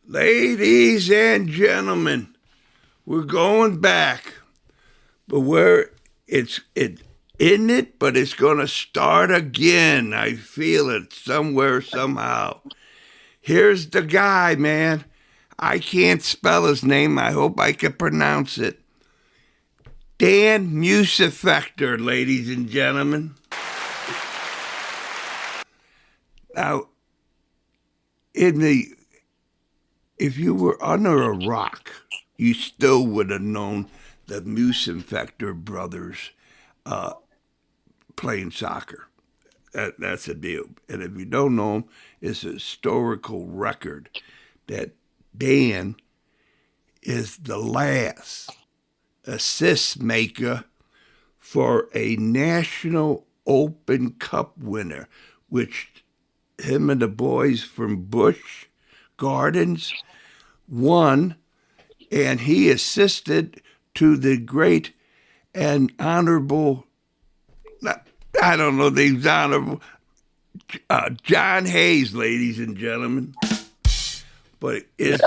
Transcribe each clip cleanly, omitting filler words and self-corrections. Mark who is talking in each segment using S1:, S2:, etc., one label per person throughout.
S1: Ladies and gentlemen, we're going back, but it isn't it, but it's gonna start again. I feel it somewhere, somehow. Here's the guy, man. I can't spell his name. I hope I can pronounce it. Dan Muesenfechter, ladies and gentlemen. Now, if you were under a rock, you still would have known the Muesenfechter brothers playing soccer. That's a deal. And if you don't know them, it's a historical record that Dan is the last assist maker for a National Open Cup winner, which him and the boys from Busch Gardens won, and he assisted to the great and honorable, I don't know the honorable, John Hayes, ladies and gentlemen. But it's,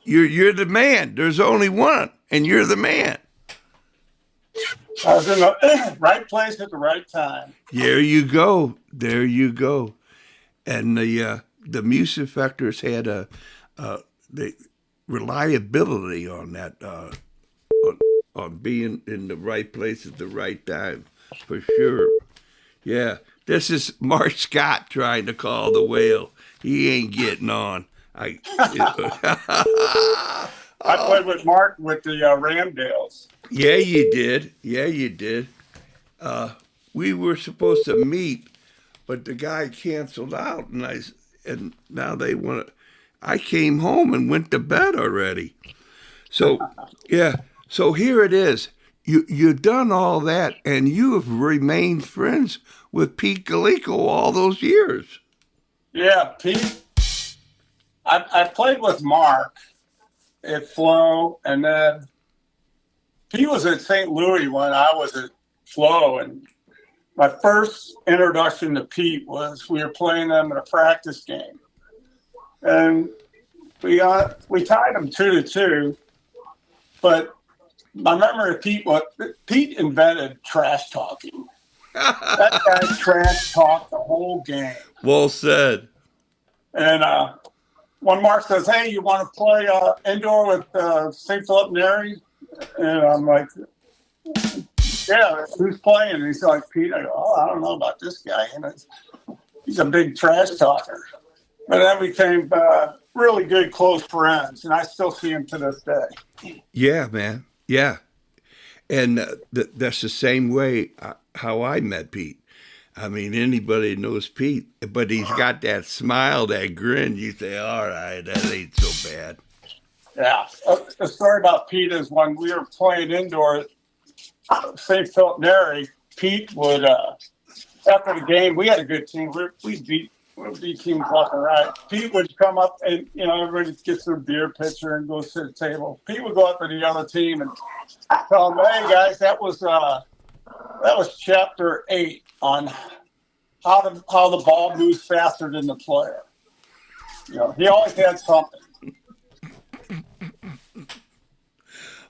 S1: you're the man. There's only one, and you're the man.
S2: I was in the right place at the right time.
S1: There you go. There you go. And the Muesenfechters had the reliability on that, on being in the right place at the right time, for sure. Yeah, this is Mark Scott trying to call the whale. He ain't getting on.
S2: I played with Mark with the Ramdales.
S1: Yeah, you did. Yeah, you did. We were supposed to meet, but the guy canceled out, and now they want to. I came home and went to bed already. So, yeah. So here it is. You've done all that, and you have remained friends with Pete Gallico all those years.
S2: Yeah, Pete. I played with Mark at Flo, and then Pete was at St. Louis when I was at Flo, and my first introduction to Pete was we were playing them in a practice game, and we tied them 2-2. But my memory of Pete was Pete invented trash talking. That guy trash talked the whole game.
S1: Well said.
S2: And when Mark says, "Hey, you want to play indoor with St. Philip Neri?" And I'm like, "Yeah, who's playing?" And he's like, "Pete." I go, "Oh, I don't know about this guy." And he's a big trash talker. But then we became really good, close friends, and I still see him to this day.
S1: Yeah, man. Yeah. And that's the same way how I met Pete. I mean, anybody knows Pete, but he's got that smile, that grin. You say, all right, that ain't so bad.
S2: Yeah. The story about Pete is when we were playing indoor at St. Philip Neri, Pete would, after the game, we had a good team. We beat teams left and right. Pete would come up and, everybody gets their beer pitcher and goes to the table. Pete would go up to the other team and tell them, "Hey, guys, that was chapter 8 on how the ball moves faster than the player." He always had something.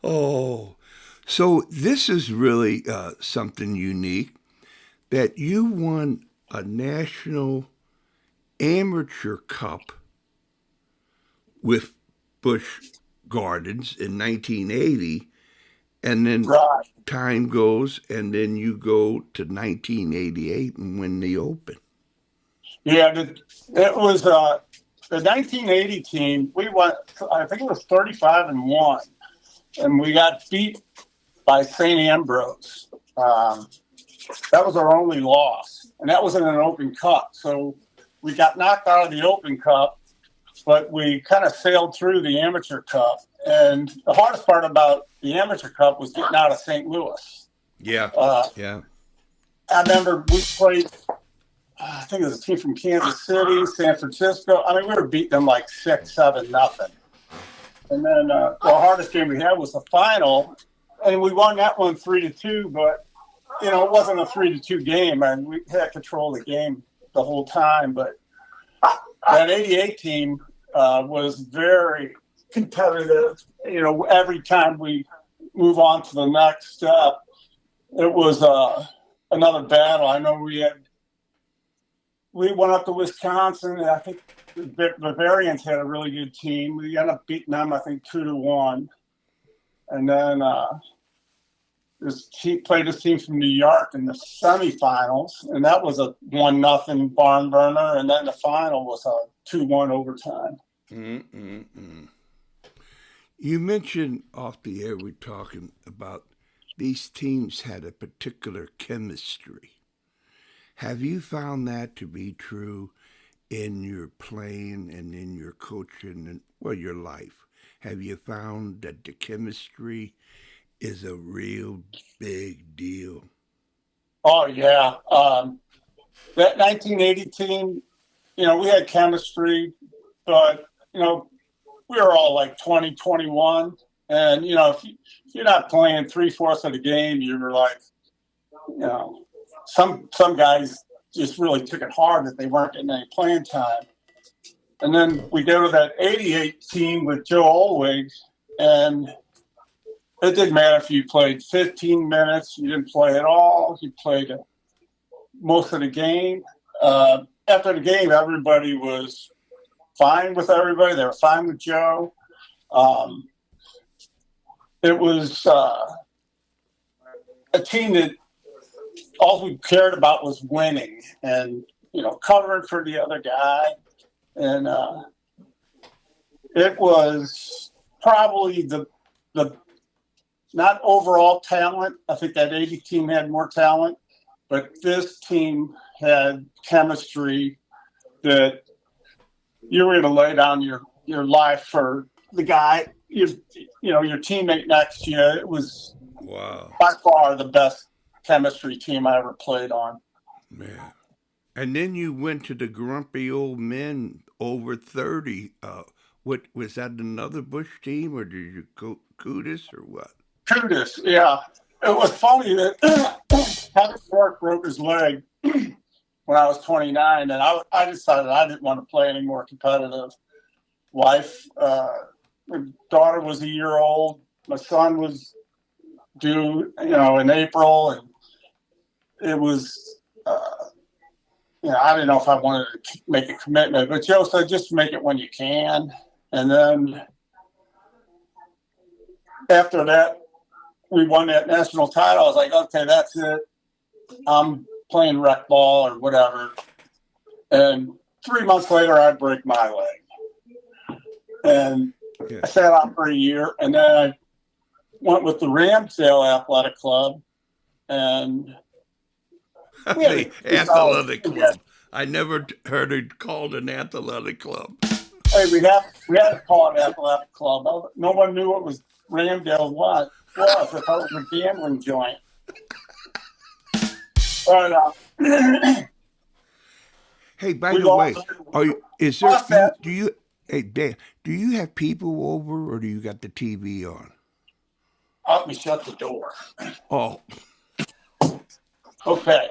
S1: Oh, so this is really something unique that you won a national amateur cup with Busch Gardens in 1980, and then time goes, and then you go to 1988 and win the Open.
S2: Yeah, it was the 1980 team. We won, I think it was 35-1, and we got beat by St. Ambrose. That was our only loss, and that was in an Open Cup. So we got knocked out of the Open Cup, but we kind of sailed through the Amateur Cup. And the hardest part about the Amateur Cup was getting out of St. Louis.
S1: Yeah, yeah.
S2: I remember we played, I think it was a team from Kansas City, San Francisco. I mean, we were beating them like 6-7-0. And then the hardest game we had was the final, and we won that one 3-2. But it wasn't a 3-2 game, and we had control of the game the whole time. But that '88 team, was very competitive. You know, every time we move on to the next step, it was another battle. I know we went up to Wisconsin, and I think the Bavarians had a really good team. We ended up beating them, I think, 2-1. And then played this team from New York in the semifinals, and that was a 1-0 barn burner. And then the final was a 2-1 overtime.
S1: You mentioned off the air, we're talking about these teams had a particular chemistry. Have you found that to be true in your playing and in your coaching and, well, your life? Have you found that the chemistry is a real big deal?
S2: Oh, yeah. That 1980 team, you know, we had chemistry, but, you know, we were all like 20, 21. And, you know, if you're not playing 3/4 of the game, you were like, you know, some guys just really took it hard that they weren't getting any playing time. And then we go to that 88 team with Joe Olwig, and it didn't matter if you played 15 minutes, you didn't play at all, you played most of the game. After the game, everybody was fine with everybody. They were fine with Joe. It was a team that all we cared about was winning and, you know, covering for the other guy. And it was probably the not overall talent. I think that 80 team had more talent, but this team had chemistry that you were going to lay down your life for the guy, your teammate next to you. It was by far the best chemistry team I ever played on.
S1: Man. And then you went to the Grumpy Old Men over 30. What was that, another Bush team, or did you go Cudis or what?
S2: Cudis, yeah. It was funny that Heather Fork broke his leg when I was 29, and I decided I didn't want to play any more competitive. Wife, my daughter was a year old. My son was due, you know, in April, and it was, you know, I didn't know if I wanted to make a commitment, but Joe said just make it when you can. And then after that, we won that national title. I was like, okay, that's it. I'm playing rec ball or whatever. And 3 months later, I break my leg. And I sat out for a year, and then I went with the Ramsdale Athletic Club, and
S1: the athletic club. I never heard it called an athletic club.
S2: Hey, we had to call it an athletic club. No one knew what was Ramsdale was. I thought it was a gambling joint. But
S1: hey, by the way, hey Dan, do you have people over, or do you got the TV on?
S2: Let me shut the door.
S1: Oh.
S2: Okay.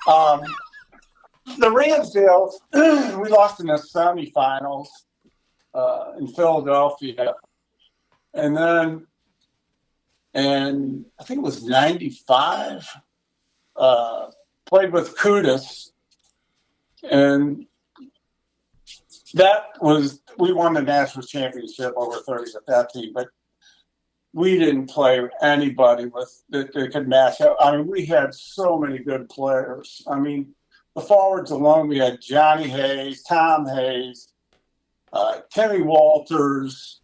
S2: The Ramsdales, we lost in the semifinals in Philadelphia. And then, I think it was 95, played with Cudis. And we won the national championship over 30s at that team, but we didn't play anybody that could match up. I mean, we had so many good players. I mean, the forwards alone, we had Johnny Hayes, Tom Hayes, Timmy Walters.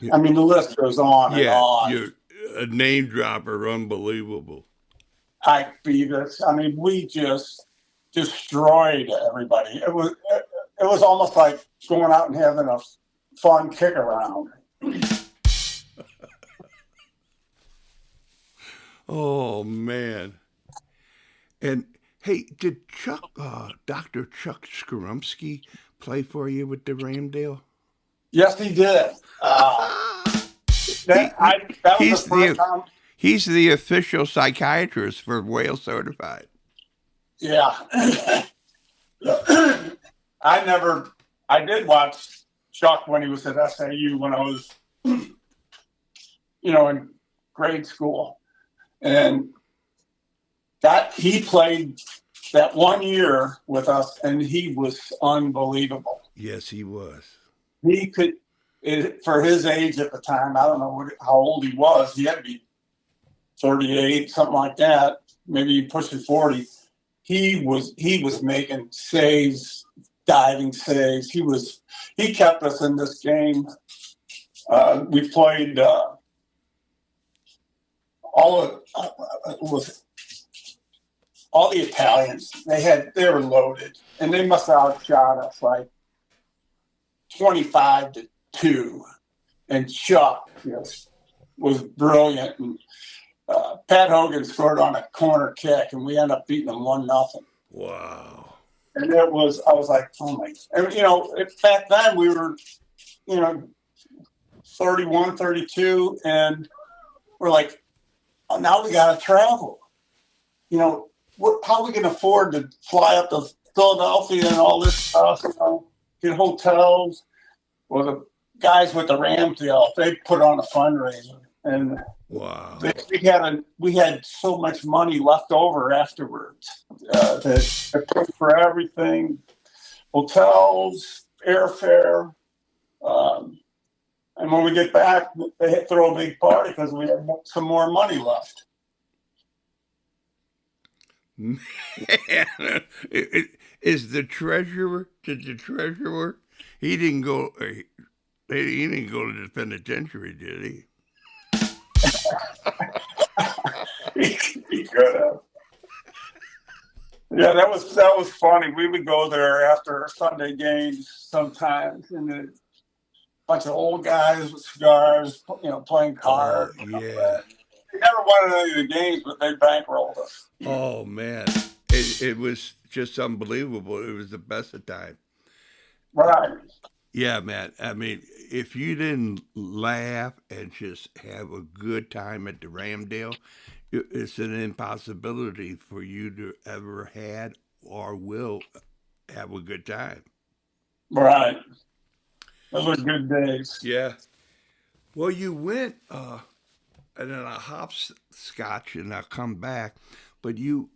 S1: Yeah.
S2: I mean, the list goes on and on.
S1: You're a name dropper, unbelievable.
S2: Ike Beavis. I mean, we just destroyed everybody. It was almost like going out and having a fun kick around.
S1: Oh man! And hey, did Dr. Chuck Skrumsky play for you with the Ramsdale?
S2: Yes, he did.
S1: He's the official psychiatrist for Whale Certified.
S2: Yeah. I did watch Chuck when he was at SAU when I was, in grade school. And that he played that 1 year with us, and he was unbelievable.
S1: Yes, he was.
S2: He could, for his age at the time, I don't know how old he was. He had to be 38, something like that, maybe pushing 40. He was making saves, diving saves. He kept us in this game. We played all the Italians. They were loaded, and they must have outshot us like 25-2. And Chuck was brilliant. And Pat Hogan scored on a corner kick, and we ended up beating them 1-0.
S1: Wow.
S2: And I was like, oh my, and, back then we were, 31, 32, and we're like, oh, now we got to travel. How are we going to afford to fly up to Philadelphia and all this stuff, get hotels? Well, the guys with the Rams deal, they put on a fundraiser. And
S1: wow,
S2: we had so much money left over afterwards to pay for everything, hotels, airfare, and when we get back, they throw a big party because we have some more money left.
S1: Man, is the treasurer? Did the treasurer? He didn't go. He didn't go to the penitentiary, did he?
S2: He could have. Yeah, that was funny. We would go there after Sunday games sometimes, and a bunch of old guys with cigars, playing cards.
S1: Oh, yeah.
S2: They never won any of the games, but they bankrolled us.
S1: Oh man, it was just unbelievable. It was the best of time.
S2: Right.
S1: Yeah, man. I mean, if you didn't laugh and just have a good time at the Ramdale, it's an impossibility for you to ever had or will have a good time.
S2: Right. Those were good days.
S1: Yeah. Well, you went and then a hopscotch, and I'll come back. But you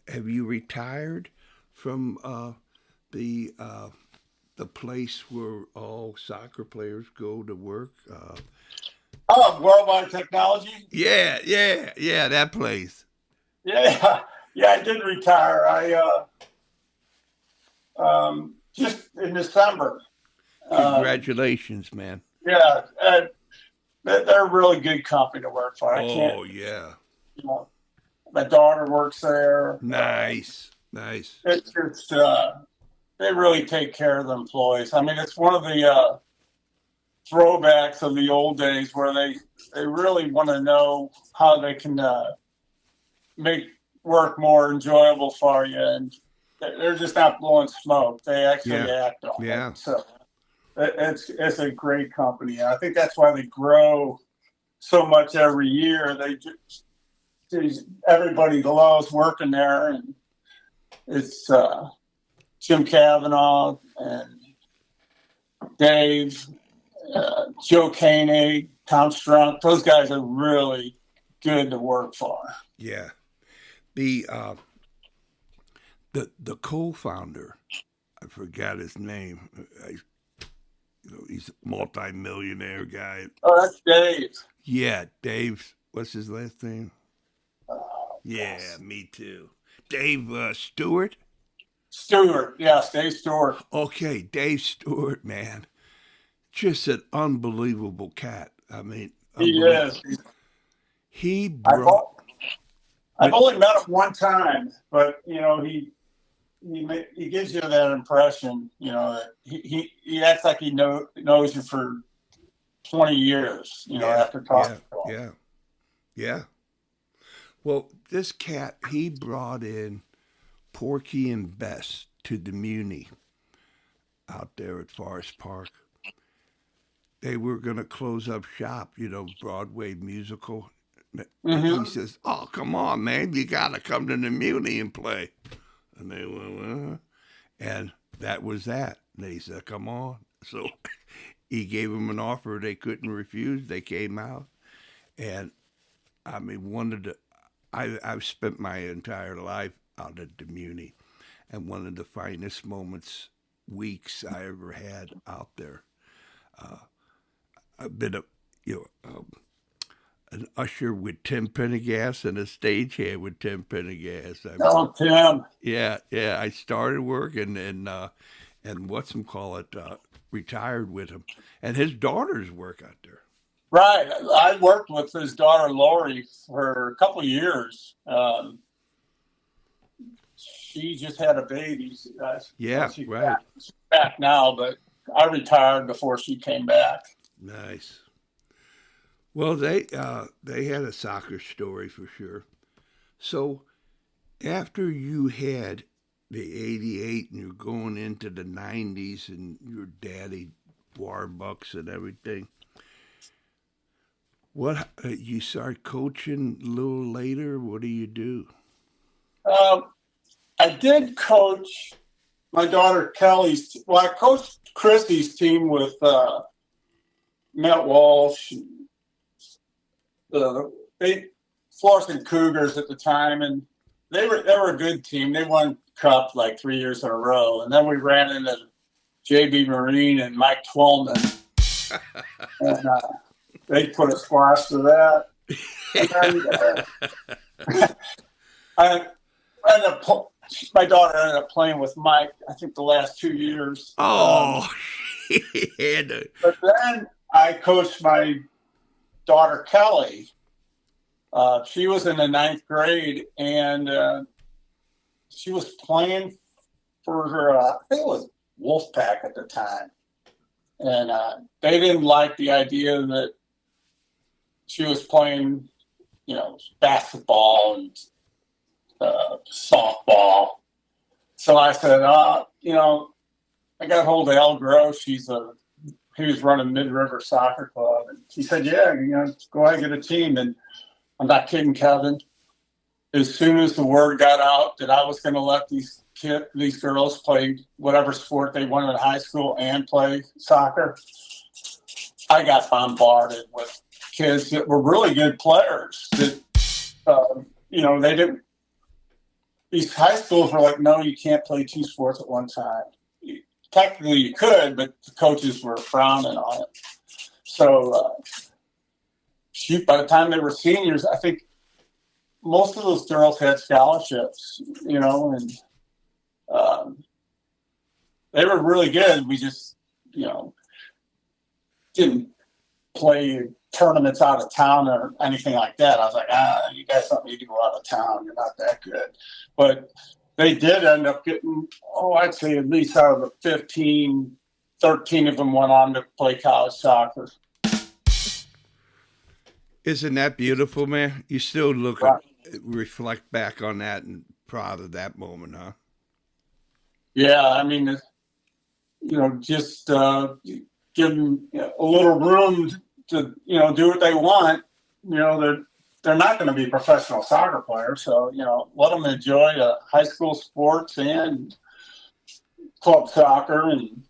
S1: have you retired from the place where all soccer players go to work?
S2: Worldwide Technology?
S1: Yeah, that place.
S2: Yeah, yeah, I did retire. Just in December.
S1: Congratulations, man.
S2: Yeah, they're a really good company to work for.
S1: Oh, yeah.
S2: My daughter works there.
S1: Nice.
S2: It's just, they really take care of the employees. I mean, it's one of the throwbacks of the old days where they really want to know how they can make work more enjoyable for you, and they're just not blowing smoke. They actually act on it. So it's a great company. And I think that's why they grow so much every year. Everybody loves working there, and it's Jim Cavanaugh and Dave, Joe Koenig, Tom Strunk. Those guys are really good to work for.
S1: Yeah. The co-founder, I forgot his name. He's a multi-millionaire guy.
S2: Oh, that's Dave.
S1: Yeah, Dave. What's his last name? Yeah, me too. Dave Stewart?
S2: Stewart, yes, Dave Stewart.
S1: Okay, Dave Stewart, man. Just an unbelievable cat. I mean,
S2: he is.
S1: He brought.
S2: I've only met him one time, but he gives you that impression, that he acts like he knows you for 20 years, after talking to him.
S1: Yeah. Well, this cat, he brought in Porky and Bess to the Muni out there at Forest Park. They were going to close up shop, Broadway musical. Mm-hmm. He says, "Oh, come on, man, you got to come to the Muni and play." And they went, And that was that. And they said, come on. So he gave them an offer they couldn't refuse. They came out. And I mean, I've spent my entire life out at the Muni. And one of the finest weeks I ever had out there. I've been an usher with Tim Pendergast and a stagehand with Tim Pendergast.
S2: Oh, Tim.
S1: Yeah. I started working and retired with him, and his daughters work out there.
S2: Right. I worked with his daughter Lori for a couple of years. She just had a baby.
S1: She's right.
S2: Back now, but I retired before she came back.
S1: Nice. Well, they had a soccer story for sure. So after you had the 88 and you're going into the 90s and your daddy Warbucks and everything, what you start coaching a little later? What do you do?
S2: I did coach my daughter Kelly's. Well, I coached Chrissy's team with Matt Walsh, the Florissant Cougars at the time, and they were a good team. They won Cup like 3 years in a row, and then we ran into J.B. Marine and Mike Twellman, and they put a squash to that. And my daughter ended up playing with Mike, I think, the last 2 years.
S1: Oh,
S2: but then I coached my daughter Kelly. She was in the 9th grade, and she was playing for her, I think it was Wolfpack at the time. And they didn't like the idea that she was playing, basketball and softball. So I said, I got hold of Al Gross. He was running Mid-River Soccer Club. And he said, yeah, go ahead and get a team. And I'm not kidding, Kevin. As soon as the word got out that I was going to let these girls play whatever sport they wanted in high school and play soccer, I got bombarded with kids that were really good players. That they didn't. These high schools were like, no, you can't play 2 sports at one time. Technically, you could, but the coaches were frowning on it. So, by the time they were seniors, I think most of those girls had scholarships, and they were really good. We just, didn't play tournaments out of town or anything like that. I was like, you guys don't need to go out of town. You're not that good. But they did end up getting, I'd say at least out of the 15, 13 of them went on to play college soccer.
S1: Isn't that beautiful, man? You still reflect back on that and proud of that moment, huh?
S2: Yeah, I mean, just give them a little room to, do what they want. They're not going to be professional soccer players, so let them enjoy high school sports and club soccer, and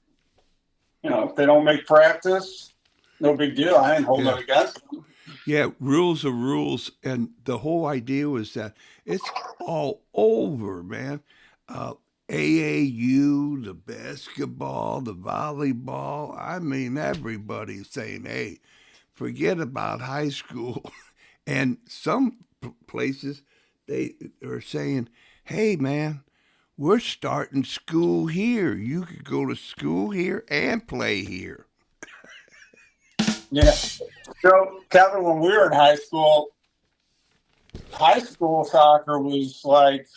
S2: if they don't make practice, no big deal. I ain't holding it against them.
S1: Yeah, rules are rules, and the whole idea was that it's all over, man. AAU, the basketball, the volleyball. I mean, everybody's saying, hey, forget about high school. And some places, they are saying, hey, man, we're starting school here. You could go to school here and play here.
S2: Yeah. So, Kevin, when we were in high school soccer was like,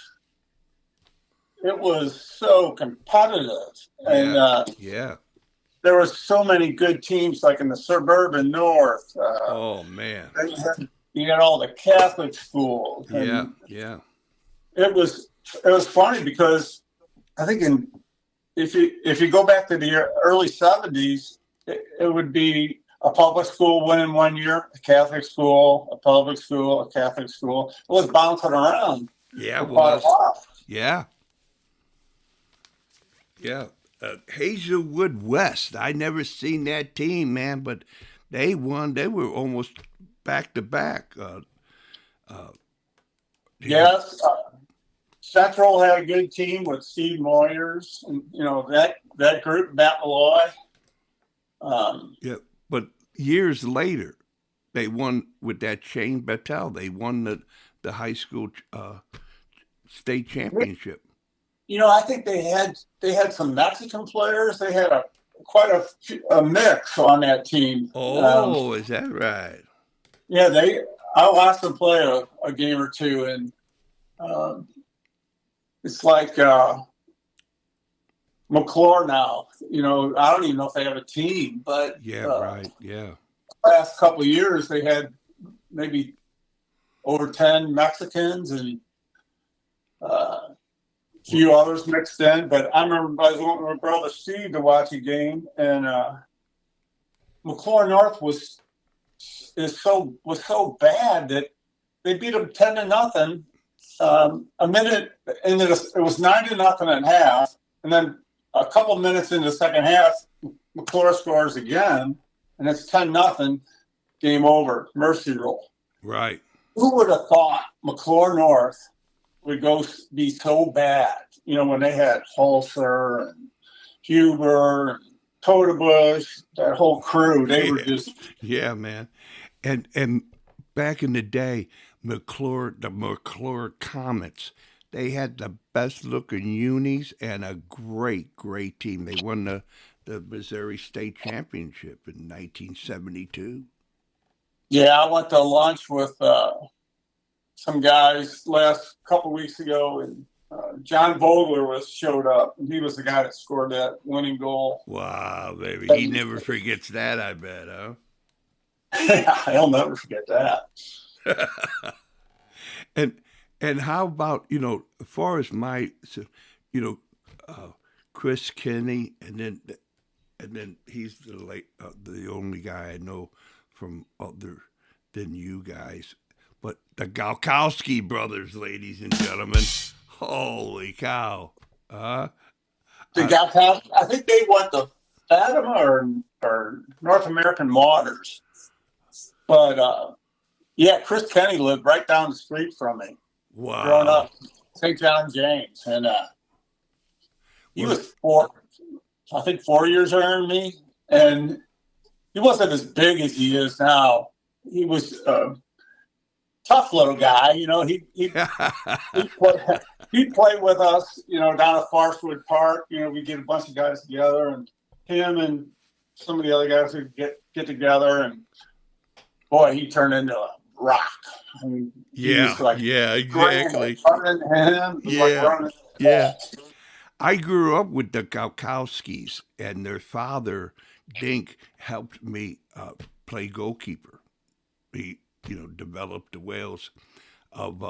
S2: it was so competitive. And there were so many good teams, like in the suburban north.
S1: Oh, man.
S2: You had all the Catholic schools.
S1: And yeah.
S2: It was funny because I think if you go back to the early 70s, it would be a public school winning 1 year, a Catholic school, a public school, a Catholic school. It was bouncing around.
S1: Yeah, it was. Yeah. Yeah. Hazelwood West. I never seen that team, man, but they won. They were almost back to back. They had,
S2: Yes, Central had a good team with Steve Moyers, and that group, Matt Malloy. Um,
S1: yeah, but years later, they won with that Shane Battel. They won the high school state championship.
S2: I think they had some Mexican players. They had quite a mix on that team.
S1: Oh, is that right?
S2: Yeah, I watched them play a game or two, and um, it's like McClure now. I don't even know if they have a team, but
S1: Yeah, right. Yeah.
S2: last couple of years they had maybe over 10 Mexicans and a few others mixed in. But I remember I was with my brother Steve to watch a game, and McClure North was so bad that they beat them 10-0. A minute into it was 9-0 at half, and then a couple minutes into the second half, McClure scores again, and it's 10-0. Game over. Mercy rule.
S1: Right.
S2: Who would have thought McClure North would go be so bad? When they had Holzer and Huber and Totebush, that whole crew, they were just.
S1: Yeah, man. And back in the day, the McClure Comets, they had the best looking unis and a great team. They won the Missouri State Championship in 1972.
S2: Yeah, I went to lunch with some guys last couple weeks ago, and John Vogler showed up, and he was the guy that scored that winning goal.
S1: Wow, baby. He never forgets that, I bet, huh?
S2: Yeah, he'll never forget that.
S1: and and how about, as far as you know, Chris Kinney, and then he's the only guy I know from other than you guys. But the Galkowski brothers, ladies and gentlemen, holy cow! Uh,
S2: The
S1: I,
S2: guy, I think they won the Fatima or North American Waters. But yeah, Chris Kenny lived right down the street from me growing
S1: wow.
S2: up, St. John James, and he
S1: Well,
S2: was 4 years older than me, and he wasn't as big as he is now. He was a tough little guy, he'd play with us, down at Farstwood Park. We get a bunch of guys together, and him and some of the other guys would get together, and boy, he turned into a rock. I mean, he was like,
S1: yeah, exactly.
S2: running him. It was like
S1: Yeah,
S2: running.
S1: yeah. I grew up with the Galkowskis, and their father, Dink, helped me play goalkeeper. He, developed the Wales of.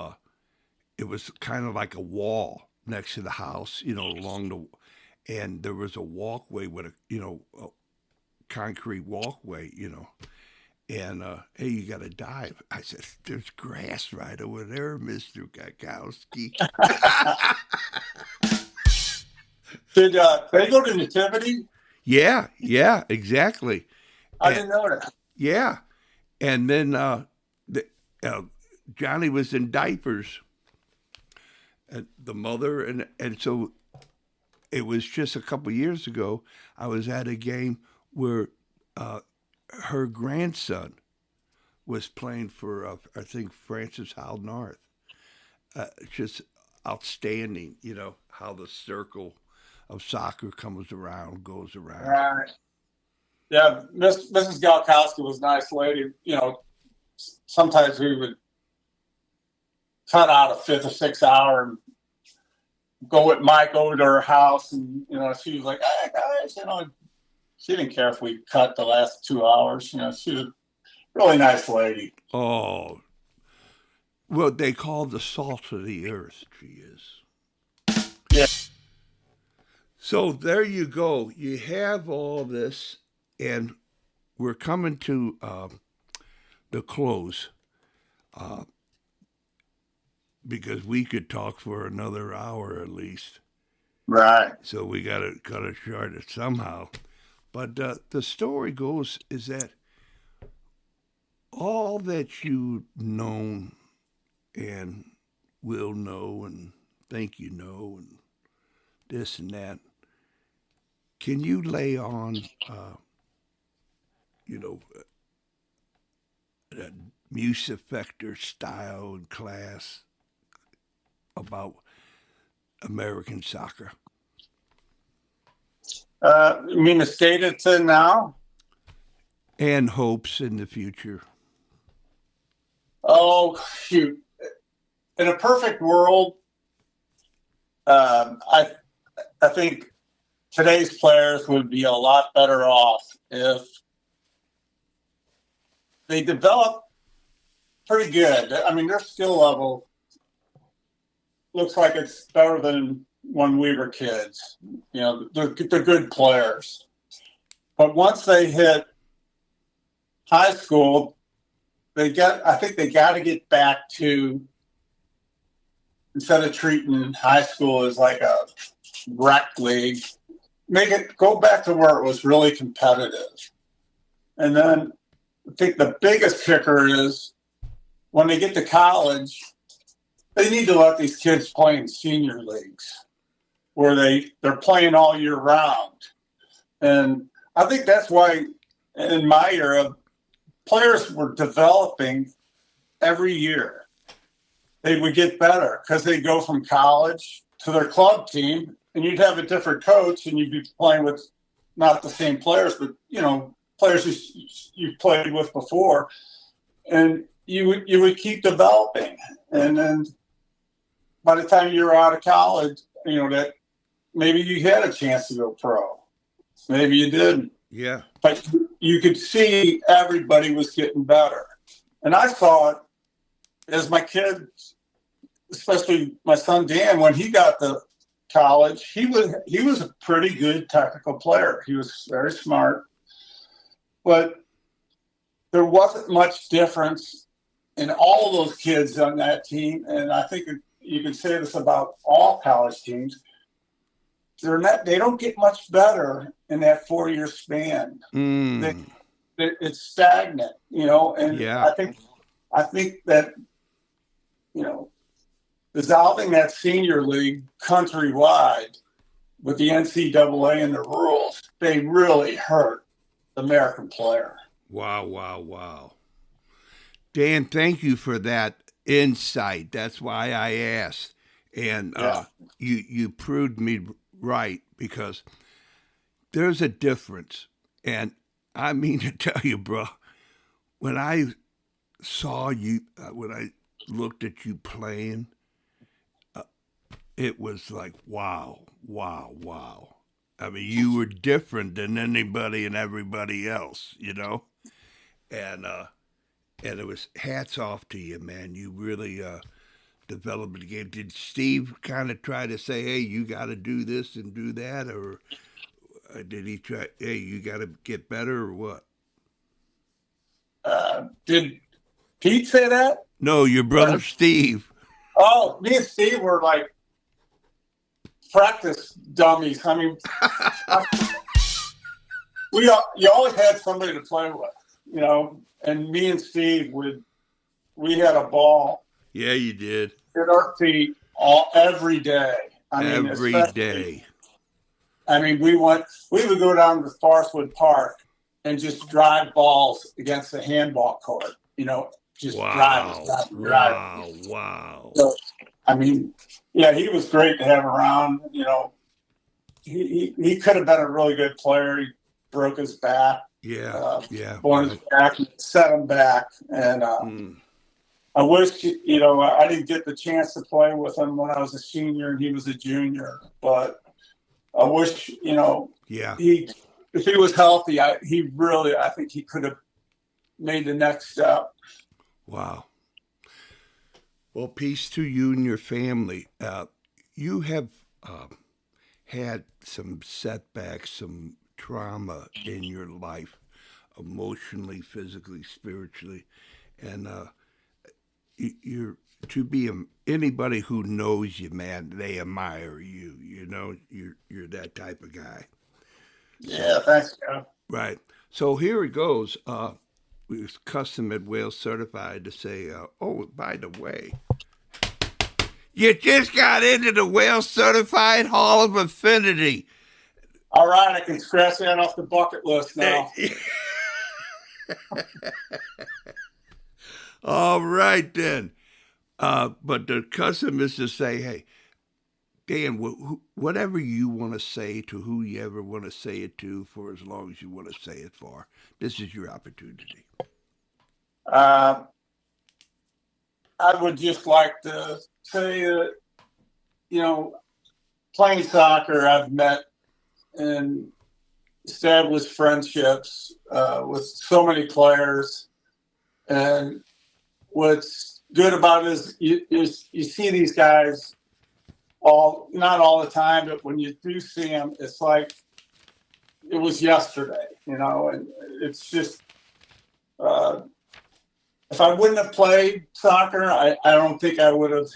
S1: It was kind of like a wall next to the house, along and there was a walkway with a concrete walkway, And hey, you got to dive. I said, "There's grass right over there, Mister Galkowski."
S2: Did they go to Nativity?
S1: Yeah, exactly.
S2: I didn't know that.
S1: Yeah, and then uh, Johnny was in diapers, and the mother, and so it was just a couple years ago. I was at a game where uh, her grandson was playing for I think Francis Howell North. Just outstanding, how the circle of soccer comes around, goes around.
S2: Right. Yeah, Mrs. Galkowski was a nice lady. Sometimes we would cut out a fifth or sixth hour and go with Mike over to her house, and she was like, "Hey guys," she didn't care if we cut the last 2 hours. She was a really nice lady.
S1: Oh, well, they call the salt of the earth. She is.
S2: Yeah.
S1: So there you go. You have all this, and we're coming to the close because we could talk for another hour at least.
S2: Right.
S1: So we gotta chart it somehow. But the story goes is that all that you known and will know and think you know and this and that, can you lay on, you know, a Muesenfechter style and class about American soccer
S2: You mean the state it's in now?
S1: and hopes in the future?
S2: Oh, shoot. In a perfect world, I think today's players would be a lot better off if they develop pretty good. I mean, their skill level looks like it's better than when we were kids. You know, they're good players. But once they hit high school, I think they got to get back to, instead of treating high school as like a rec league, go back to where it was really competitive. And then I think the biggest kicker is when they get to college, they need to let these kids play in senior leagues where they're playing all year round. And I think that's why in my era, players were developing every year. They would get better because they'd go from college to their club team, and you'd have a different coach, and you'd be playing with not the same players, but players you played with before, and you would keep developing, and then by the time you were out of college, that maybe you had a chance to go pro, maybe you didn't.
S1: Yeah.
S2: But you could see everybody was getting better. And I saw it as my kids, especially my son Dan, when he got to college, he was a pretty good technical player. He was very smart. But there wasn't much difference in all of those kids on that team. And I think you can say this about all college teams. They don't get much better in that 4-year span. It's stagnant, and
S1: Yeah.
S2: I think that, dissolving that senior league countrywide with the NCAA and the rules, they really hurt the American player.
S1: Wow, wow, wow. Dan, thank you for that insight. That's why I asked. And
S2: Yeah.
S1: you proved me right because there's a difference. And I mean to tell you, bro, when I saw you, when I looked at you playing, it was like, wow, wow, wow. I mean, you were different than anybody and everybody else, and it was hats off to you, man. You really developed the game. Did Steve kind of try to say, "Hey, you got to do this and do that," or did he try, "Hey, you got to get better," or what?
S2: Did Pete say that?
S1: No, your brother Steve.
S2: Oh, me and Steve were like practice dummies. I mean, you always had somebody to play with, and me and Steve we had a ball.
S1: Yeah, you did.
S2: At our feet every day. I mean,
S1: Every day.
S2: I mean, we would go down to Forestwood Park and just drive balls against the handball court, just drive.
S1: Wow.
S2: So, I mean, yeah, he was great to have around. He could have been a really good player. He broke his back. His back, set him back, and I wish I didn't get the chance to play with him when I was a senior and he was a junior. But I wish if he was healthy, I think he could have made the next step.
S1: Wow. Well, peace to you and your family. You have had some setbacks, some trauma in your life, emotionally, physically, spiritually, and to be anybody who knows you, man, they admire you. You know, you're that type of guy.
S2: Yeah,
S1: So
S2: thanks, Joe.
S1: right. So here it goes. It's custom at Whale certified to say, oh, by the way, you just got into the Whale certified Hall of Affinity.
S2: All right, I can scratch that off the bucket list now.
S1: All right then. But the custom is to say, hey, Dan, whatever you want to say to who you ever want to say it to for as long as you want to say it for, this is your opportunity.
S2: I would just like to say that, you know, playing soccer, I've met and established friendships with so many players. And what's good about it is you see these guys not all the time, but when you do see them, it's like it was yesterday, you know, and it's just, if I wouldn't have played soccer, I don't think I would have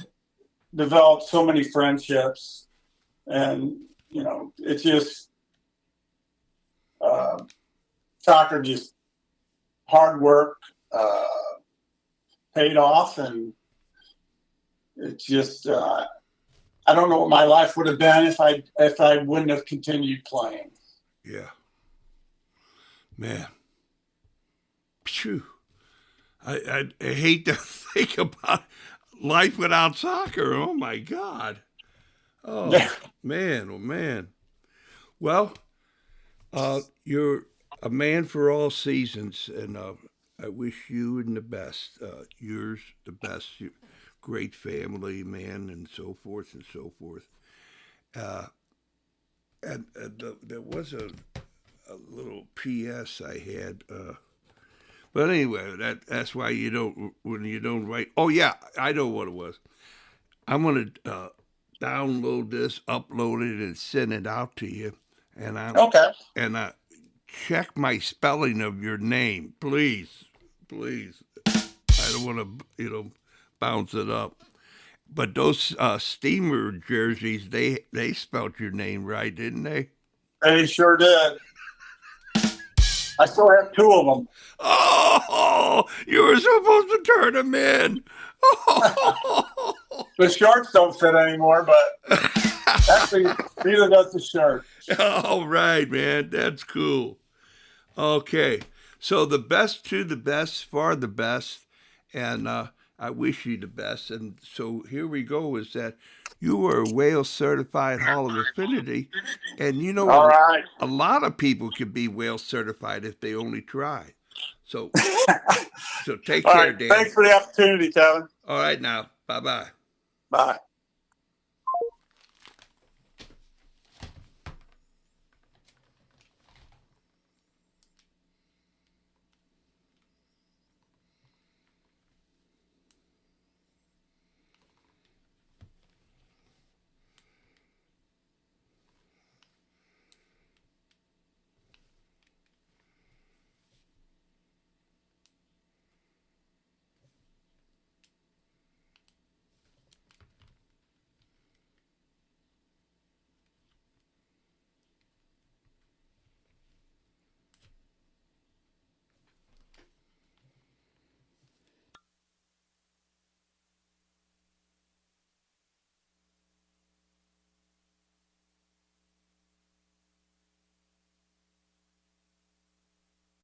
S2: developed so many friendships. And, you know, it's just, soccer, just hard work, paid off. And it's just, I don't know what my life would have been if I wouldn't have continued playing.
S1: Yeah. Man. Phew. I hate to think about life without soccer. Oh my God. Oh man, oh man. Well, you're a man for all seasons, and I wish you and the best. Yours the best. Great family, man, and so forth and so forth. And there was a little P.S. I had. But anyway, that's why you don't when you don't write. Oh yeah, I know what it was. I'm gonna download this, upload it, and send it out to you. And
S2: Okay.
S1: I check my spelling of your name, please, please. I don't want to bounce it up. But those Steamer jerseys, they spelled your name right, didn't they?
S2: They sure did. I still have two of them.
S1: Oh, you were supposed to turn them in. Oh.
S2: The shorts don't fit anymore, but actually, neither does the shirt.
S1: All right, man. That's cool. Okay. So the best to the best for the best. And I wish you the best. And so here we go is that you were a Whale certified Hall of Affinity. And you know,
S2: All right.
S1: a lot of people can be Whale certified if they only try. So, so take
S2: All
S1: care,
S2: right.
S1: Dan.
S2: Thanks for the opportunity, Kevin.
S1: All right, now. Bye-bye.
S2: Bye.